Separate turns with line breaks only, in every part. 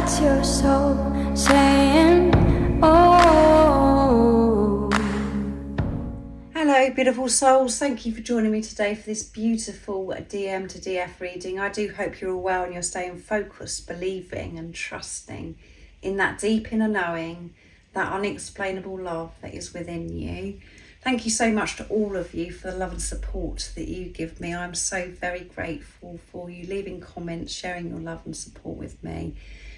That's your soul saying, oh.
Hello beautiful souls, thank you for joining me today for this beautiful DM to DF reading. I do hope you're all well and you're staying focused, believing and trusting in that deep inner knowing, that unexplainable love that is within you. Thank you so much to all of you for the love and support that you give me. I'm so very grateful for you leaving comments, sharing your love and support with me,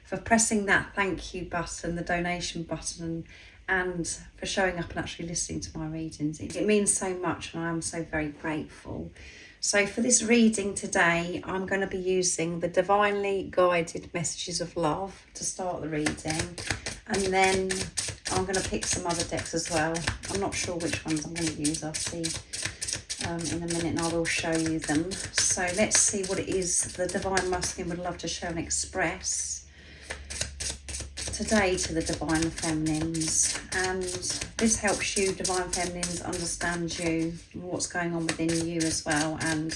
for pressing that thank you button, the donation button, and for showing up and actually listening to my readings. It means so much and I'm so very grateful. So for this reading today, I'm going to be using the Divinely Guided Messages of Love to start the reading. And then I'm going to pick some other decks as well. I'm not sure which ones I'm going to use. I'll see in a minute and I will show you them. So let's see what it is the Divine Masculine would love to share and express today to the Divine Feminines. And this helps you, Divine Feminines, understand you, what's going on within you as well. And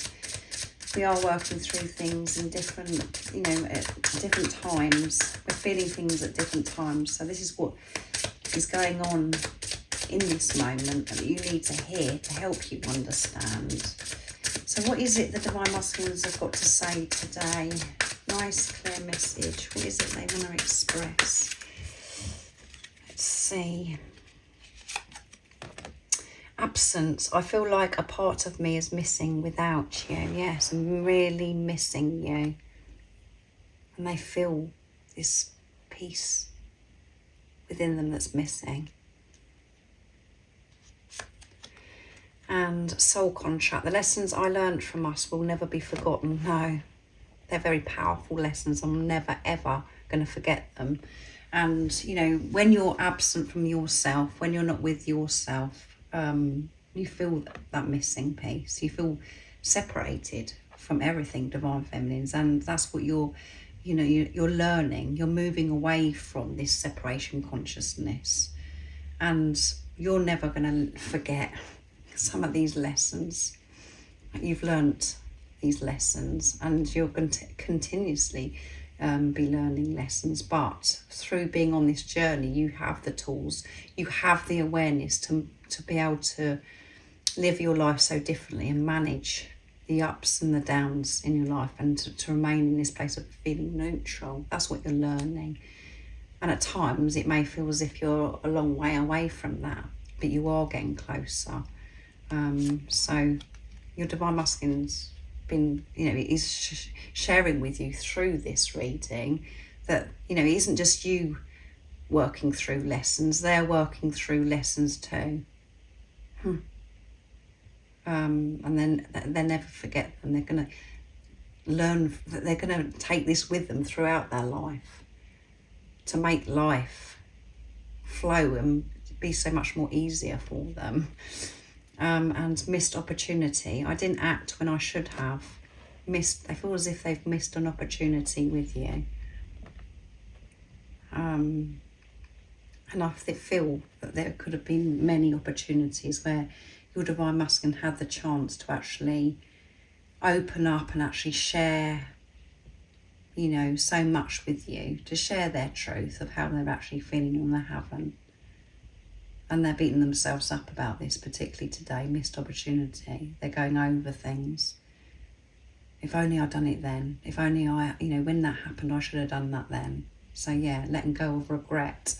we are working through things in different, at different times. We're feeling things at different times. So this is what is going on in this moment that you need to hear to help you understand. So what is it the Divine Masculines have got to say today? Nice clear message. What is it they want to express? Let's see. Absence. I feel like a part of me is missing without you. Yes, I'm really missing you. And they feel this peace within them that's missing. And soul contract. The lessons I learned from us will never be forgotten. No, they're very powerful lessons. I'm never ever going to forget them. And when you're absent from yourself, when you're not with yourself, you feel that missing piece. You feel separated from everything, Divine Feminines, and that's what you're learning. You're moving away from this separation consciousness, and you're never going to forget some of these lessons. You've learnt these lessons, and you're going to continuously be learning lessons. But through being on this journey, you have the tools, you have the awareness to be able to live your life so differently and manage the ups and the downs in your life, and to remain in this place of feeling neutral. That's what you're learning. And at times it may feel as if you're a long way away from that, but you are getting closer. So your Divine Masculine's been, is sharing with you through this reading that, it isn't just you working through lessons, they're working through lessons too. And then they never forget them. They're going to learn, they're going to take this with them throughout their life to make life flow and be so much more easier for them. And missed opportunity. I didn't act when I should have. They feel as if they've missed an opportunity with you. And I feel that there could have been many opportunities where your Divine Masculine had the chance to actually open up and actually share, so much with you, to share their truth of how they're actually feeling and they haven't. And they're beating themselves up about this, particularly today, missed opportunity. They're going over things. If only I'd done it then. If only when that happened, I should have done that then. So yeah, letting go of regret.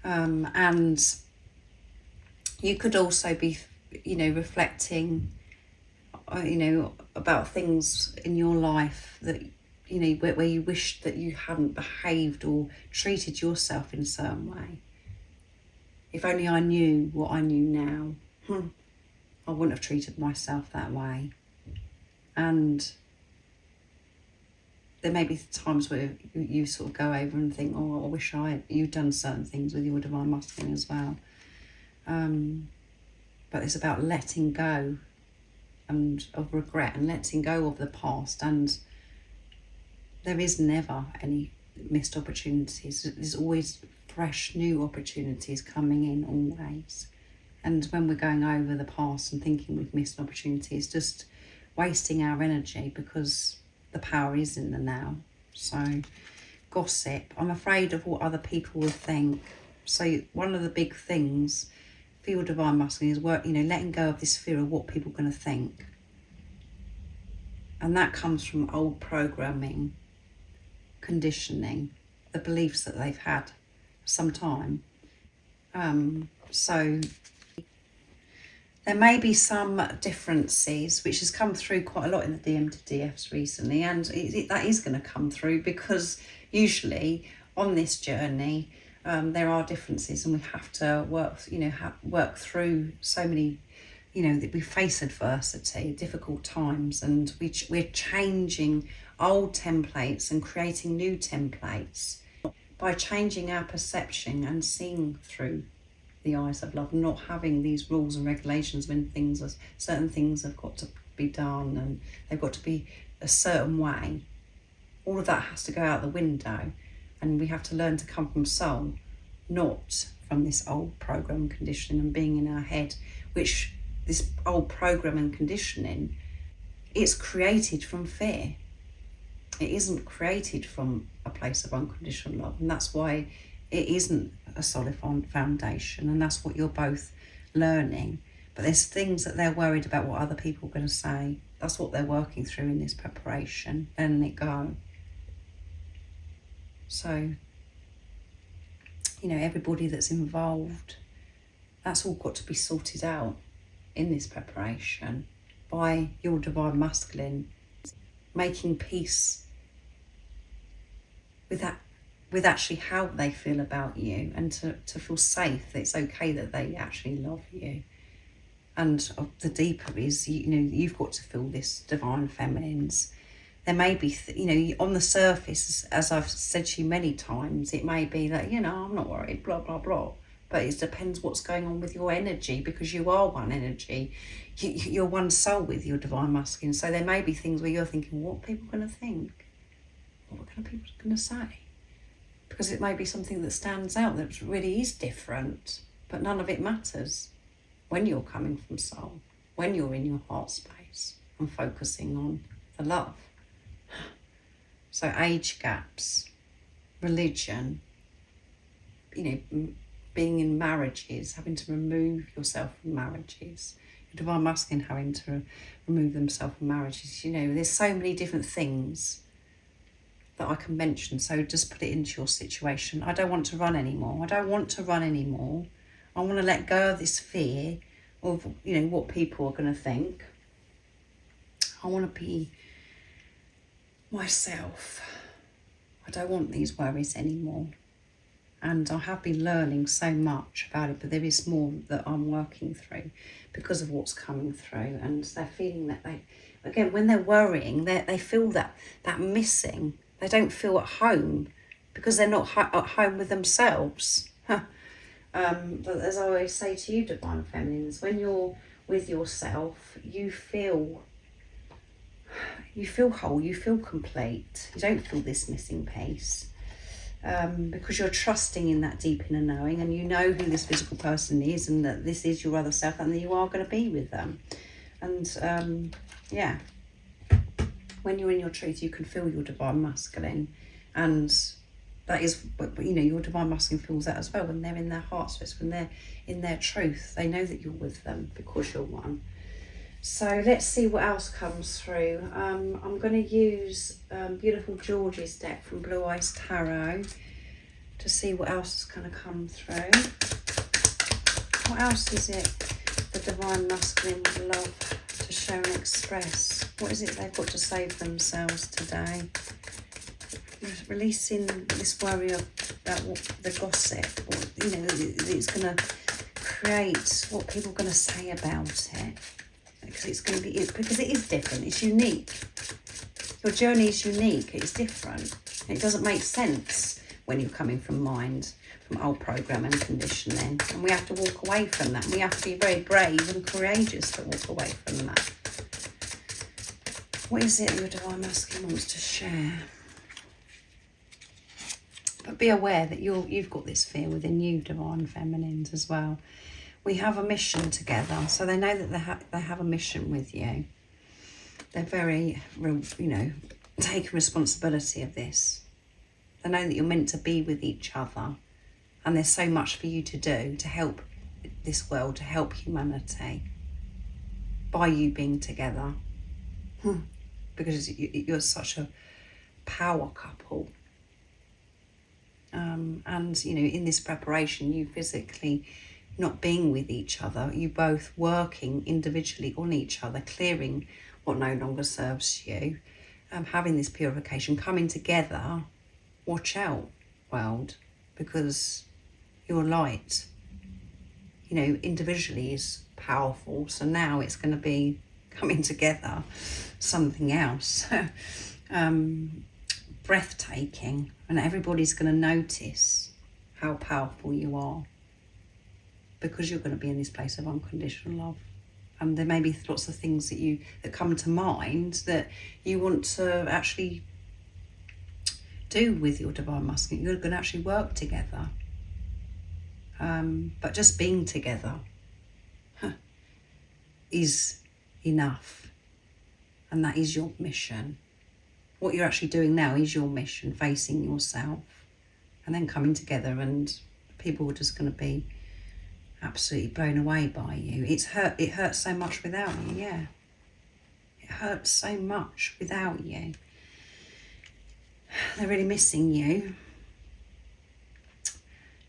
And you could also be, reflecting, about things in your life that, where you wish that you hadn't behaved or treated yourself in a certain way. If only I knew what I knew now, I wouldn't have treated myself that way. And there may be times where you sort of go over and think, oh, I wish you'd done certain things with your Divine Masculine as well. But it's about letting go and of regret and letting go of the past. And there is never any missed opportunities. There's always fresh new opportunities coming in always. And when we're going over the past and thinking we've missed opportunities, just wasting our energy, because the power is in the now. So gossip. I'm afraid of what other people will think. So one of the big things for your divine masculine is letting go of this fear of what people are going to think. And that comes from old programming, conditioning, the beliefs that they've had for some time. So there may be some differences, which has come through quite a lot in the DM to DFs recently, and that is going to come through because usually on this journey there are differences, and we have to work through so many, that we face adversity, difficult times, and we're changing old templates and creating new templates by changing our perception and seeing through the eyes of love, not having these rules and regulations when certain things have got to be done and they've got to be a certain way. All of that has to go out the window, and we have to learn to come from soul, not from this old program conditioning and being in our head, which this old program and conditioning, it's created from fear. It isn't created from a place of unconditional love, and that's why it isn't a solid foundation, and that's what you're both learning. But there's things that they're worried about what other people are going to say. That's what they're working through in this preparation, letting it go. So, everybody that's involved, that's all got to be sorted out in this preparation by your divine masculine, making peace with that, with actually how they feel about you, and to feel safe, that it's okay that they actually love you. And the deeper is, you've got to feel this divine feminines. There may be, on the surface, as I've said to you many times, it may be that, I'm not worried, blah, blah, blah. But it depends what's going on with your energy, because you are one energy. You're one soul with your divine masculine. So there may be things where you're thinking, what are people going to think? What are people going to say? Because it may be something that stands out that really is different, but none of it matters when you're coming from soul, when you're in your heart space and focusing on the love. So age gaps, religion, being in marriages, having to remove yourself from marriages, your divine masculine having to remove themselves from marriages. There's so many different things that I can mention. So just put it into your situation. I don't want to run anymore. I want to let go of this fear of, what people are going to think. I want to be myself. I don't want these worries anymore. And I have been learning so much about it, but there is more that I'm working through because of what's coming through. And they're feeling that when they're worrying, they feel that missing. They don't feel at home because they're not at home with themselves. But as I always say to you, divine feminines, when you're with yourself, you feel whole, you feel complete. You don't feel this missing piece. Because you're trusting in that deep inner knowing, and you know who this physical person is, and that this is your other self, and that you are going to be with them. And when you're in your truth, you can feel your divine masculine, and that is, your divine masculine feels that as well when they're in their heart space, when they're in their truth. They know that you're with them because you're one. So let's see what else comes through. I'm going to use Beautiful George's deck from Blue Eyes Tarot to see what else is going to come through. What else is it the divine masculine would love to show and express? What is it they've got to say for themselves today? Releasing this worry about the gossip, or, it's going to create what people are going to say about it. Because because it is different, it's unique. Your journey is unique, it's different. It doesn't make sense when you're coming from mind, from old program and conditioning. And we have to walk away from that. We have to be very brave and courageous to walk away from that. What is it your divine masculine wants to share? But be aware that you've got this fear within you, divine feminines, as well. We have a mission together, so they know that they have a mission with you. They're very, taking responsibility of this. They know that you're meant to be with each other, and there's so much for you to do to help this world, to help humanity, by you being together. Because you're such a power couple. And, you know, in this preparation, you physically not being with each other, you both working individually on each other, clearing what no longer serves you, having this purification, coming together. Watch out, world, because your light, you know, individually is powerful. So now it's going to be coming together, something else. Breathtaking, and everybody's going to notice how powerful you are, because you're going to be in this place of unconditional love. And there may be lots of things that come to mind that you want to actually do with your divine masculine. You're going to actually work together. But just being together is enough, and that is your mission. What you're actually doing now is your mission, facing yourself, and then coming together, and people are just going to be absolutely blown away by you. It hurts so much without you, yeah. It hurts so much without you. They're really missing you.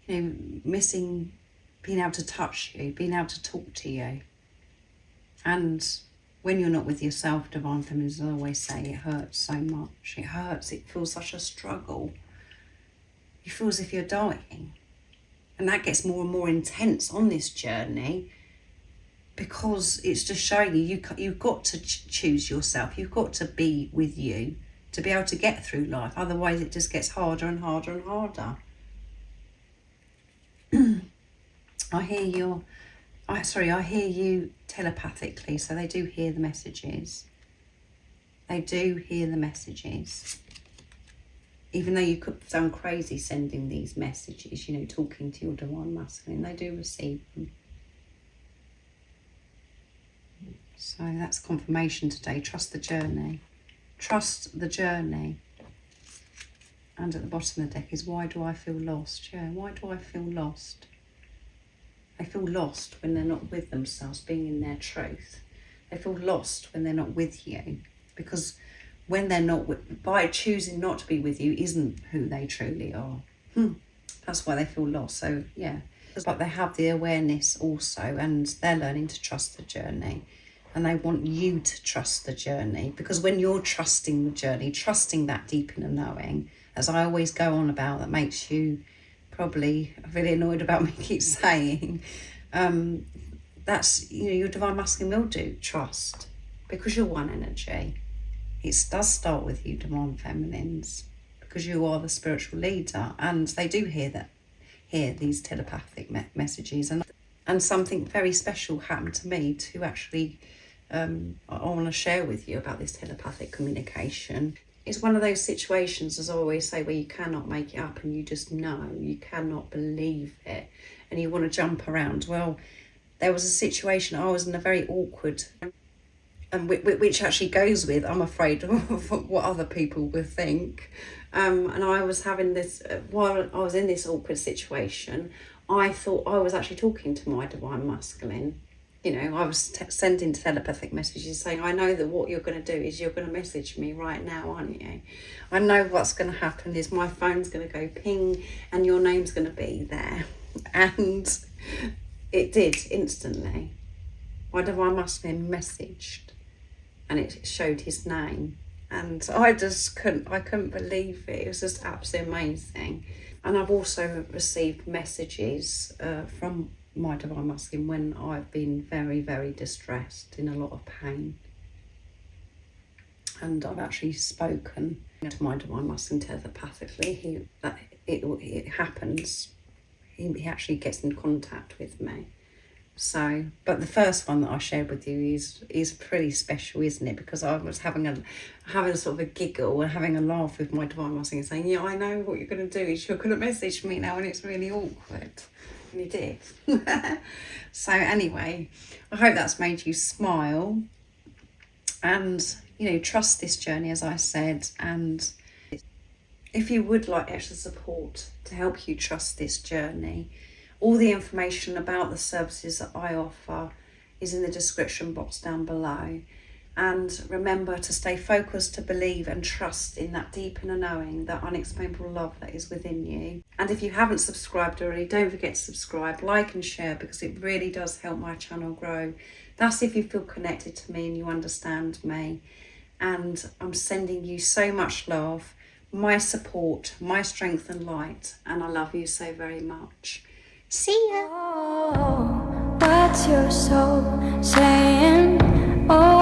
You know, missing being able to touch you, being able to talk to you. And when you're not with yourself, divine feminine, as I always say, it hurts so much. It hurts. It feels such a struggle. You feel as if you're dying. And that gets more and more intense on this journey, because it's just showing you've got to choose yourself. You've got to be with you to be able to get through life. Otherwise, it just gets harder and harder and harder. I hear you telepathically, so they do hear the messages. They do hear the messages. Even though you could sound crazy sending these messages, you know, talking to your divine masculine, they do receive them. So that's confirmation today. Trust the journey. Trust the journey. And at the bottom of the deck is, why do I feel lost? Yeah, why do I feel lost? They feel lost when they're not with themselves, being in their truth. They feel lost when they're not with you, because when they're not by choosing not to be with you isn't who they truly are. That's why they feel lost. So yeah, but they have the awareness also, and they're learning to trust the journey, and they want you to trust the journey, because when you're trusting the journey, trusting that deep inner knowing, as I always go on about, that makes you probably really annoyed about me keep saying, that's, you know, your divine masculine will do trust, because you're one energy. It does start with you, divine feminines, because you are the spiritual leader, and they do hear these telepathic messages. And something very special happened to me to actually, I want to share with you about this telepathic communication. It's one of those situations, as I always say, where you cannot make it up, and you just know, you cannot believe it, and you want to jump around. Well, there was a situation, I was in a very awkward, and which actually goes with, I'm afraid, of what other people would think. And I was having this, while I was in this awkward situation, I thought I was actually talking to my divine masculine. You know, I was sending telepathic messages saying, I know that what you're going to do is you're going to message me right now, aren't you? I know what's going to happen is my phone's going to go ping and your name's going to be there. And it did instantly. My divine masculine messaged, and it showed his name. And I couldn't believe it. It was just absolutely amazing. And I've also received messages from my divine masculine when I've been very, very distressed, in a lot of pain. And I've actually spoken to my divine masculine telepathically. It happens. He actually gets in contact with me. So, but the first one that I shared with you is pretty special, isn't it? Because I was having a sort of a giggle and having a laugh with my divine masculine, saying, yeah, I know what you're going to do is you're going to message me now, and it's really awkward. And he did. So anyway, I hope that's made you smile, and, you know, trust this journey, as I said, and If you would like extra support to help you trust this journey, all the information about the services that I offer is in the description box down below. And remember to stay focused, to believe and trust in that deep inner knowing, that unexplainable love that is within you. And if you haven't subscribed already, don't forget to subscribe, like and share, because it really does help my channel grow. That's if you feel connected to me and you understand me. And I'm sending you so much love, my support, my strength and light, and I love you so very much. See ya!
Oh, what's your soul saying? Oh,